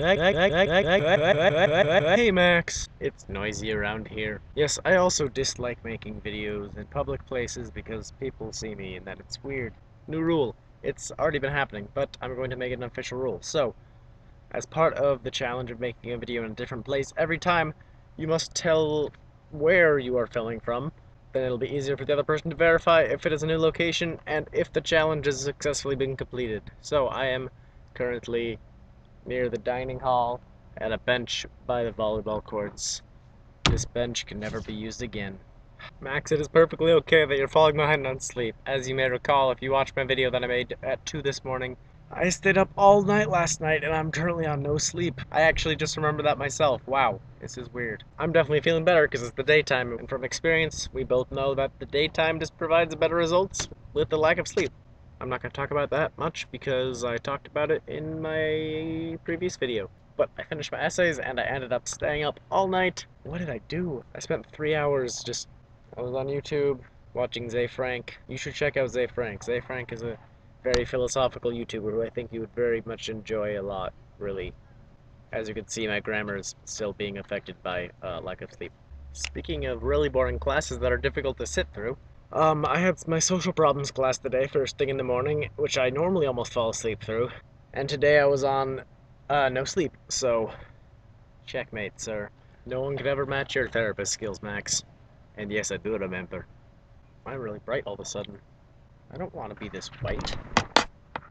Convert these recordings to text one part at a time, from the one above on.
Hey Max, it's noisy around here. Yes, I also dislike making videos in public places because people see me and that it's weird. New rule. It's already been happening, but I'm going to make it an official rule. So, as part of the challenge of making a video in a different place every time, you must tell where you are filming from. Then it'll be easier for the other person to verify if it is a new location and if the challenge has successfully been completed. So I am currently near the dining hall at a bench by the volleyball courts. This bench can never be used again. Max, it is perfectly okay that you're falling behind on sleep. As you may recall, if you watched my video that I made at 2 this morning, I stayed up all night last night and I'm currently on no sleep. I actually just remembered that myself. Wow, this is weird. I'm definitely feeling better because it's the daytime, and from experience, we both know that the daytime just provides better results with the lack of sleep. I'm not going to talk about that much because I talked about it in my previous video. But I finished my essays and I ended up staying up all night. What did I do? I spent 3 hours I was on YouTube watching Zay Frank. You should check out Zay Frank. Zay Frank is a very philosophical YouTuber who I think you would very much enjoy a lot, really. As you can see, my grammar is still being affected by lack of sleep. Speaking of really boring classes that are difficult to sit through, I had my social problems class today, first thing in the morning, which I normally almost fall asleep through. And today I was on no sleep, so checkmate, sir. No one could ever match your therapist skills, Max. And yes, I do remember. I'm really bright all of a sudden. I don't want to be this white.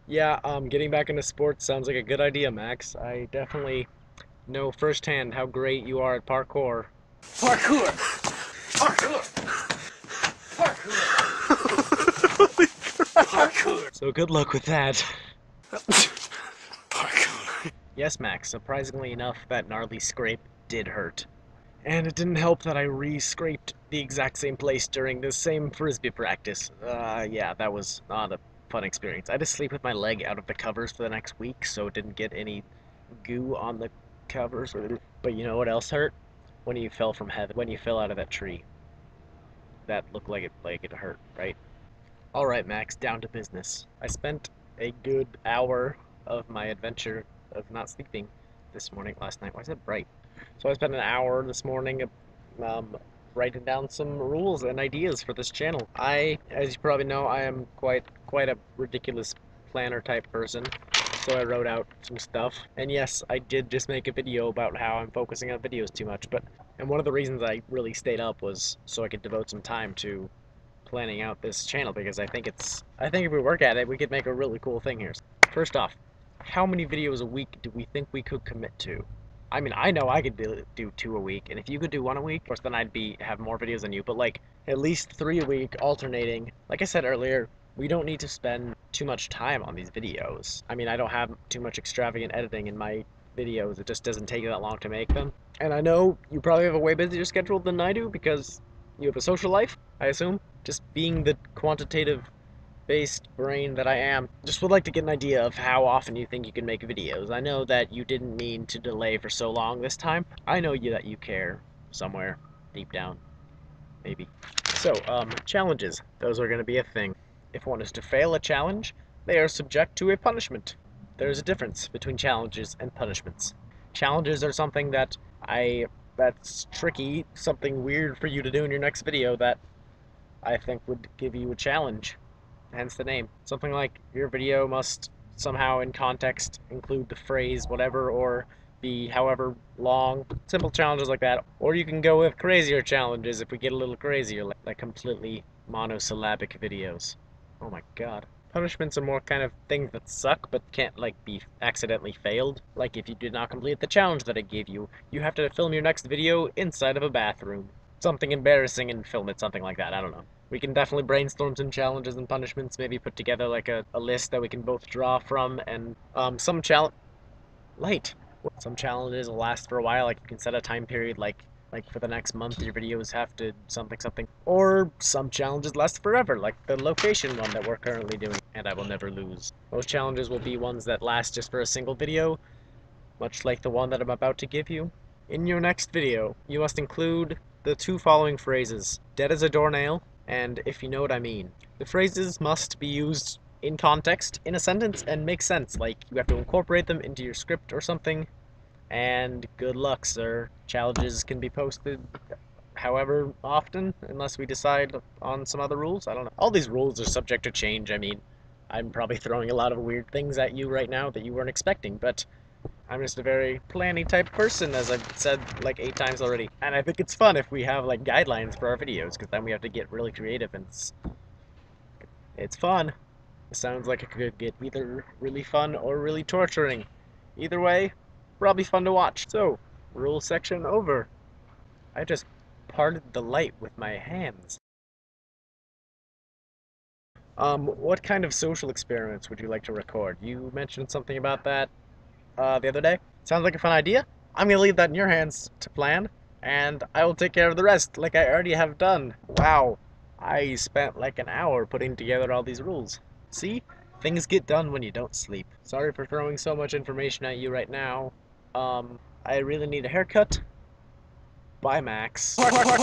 Yeah, getting back into sports sounds like a good idea, Max. I definitely know firsthand how great you are at parkour. Parkour! Parkour! Parkour! Parkour! So good luck with that. Parkour. Yes, Max, surprisingly enough, that gnarly scrape did hurt. And it didn't help that I re-scraped the exact same place during the same frisbee practice. Yeah, that was not a fun experience. I had to sleep with my leg out of the covers for the next week, so it didn't get any goo on the covers. But you know what else hurt? When you fell from heaven, when you fell out of that tree. That looked like it hurt, right? Alright, Max, down to business. I spent a good hour of my adventure of not sleeping last night. Why is it bright? So I spent an hour this morning um, writing down some rules and ideas for this channel. As you probably know, I am quite a ridiculous planner type person. So I wrote out some stuff. And yes, I did just make a video about how I'm focusing on videos too much. And one of the reasons I really stayed up was so I could devote some time to planning out this channel, because I think if we work at it, we could make a really cool thing here. First off, how many videos a week do we think we could commit to? I mean, I know I could do 2 a week, and if you could do 1 a week, of course, then I'd have more videos than you, but like at least 3 a week, alternating. Like I said earlier, we don't need to spend too much time on these videos. I mean, I don't have too much extravagant editing in my videos. It just doesn't take that long to make them. And I know you probably have a way busier schedule than I do because you have a social life, I assume. Just being the quantitative based brain that I am, just would like to get an idea of how often you think you can make videos. I know that you didn't mean to delay for so long this time. I know that you care somewhere deep down, maybe. So, challenges. Those are going to be a thing. If one is to fail a challenge, they are subject to a punishment. There is a difference between challenges and punishments. Challenges are something that's tricky, something weird for you to do in your next video that I think would give you a challenge, hence the name. Something like your video must somehow in context include the phrase whatever or be however long. Simple challenges like that. Or you can go with crazier challenges if we get a little crazier, like completely monosyllabic videos. Oh my god. Punishments are more kind of things that suck but can't like be accidentally failed. Like if you did not complete the challenge that I gave you, you have to film your next video inside of a bathroom. Something embarrassing and film it, something like that, I don't know. We can definitely brainstorm some challenges and punishments, maybe put together like a list that we can both draw from, and some challenge... Light! Some challenges will last for a while, like you can set a time period, like for the next month your videos have to something. Or some challenges last forever, like the location one that we're currently doing, and I will never lose. Most challenges will be ones that last just for a single video, much like the one that I'm about to give you. In your next video, you must include the 2 following phrases: dead as a doornail, and if you know what I mean. The phrases must be used in context, in a sentence, and make sense, like you have to incorporate them into your script or something. And good luck, sir. Challenges can be posted however often, unless we decide on some other rules. I don't know. All these rules are subject to change. I mean, I'm probably throwing a lot of weird things at you right now that you weren't expecting, but I'm just a very planning type person, as I've said like 8 times already. And I think it's fun if we have like guidelines for our videos, because then we have to get really creative, and it's fun. It sounds like it could get either really fun or really torturing. Either way, probably fun to watch. So, rule section over. I just parted the light with my hands. What kind of social experiments would you like to record? You mentioned something about that the other day. Sounds like a fun idea. I'm gonna leave that in your hands to plan, and I will take care of the rest, like I already have done. Wow, I spent like an hour putting together all these rules. See? Things get done when you don't sleep. Sorry for throwing so much information at you right now. I really need a haircut. Bye, Max. Parkour.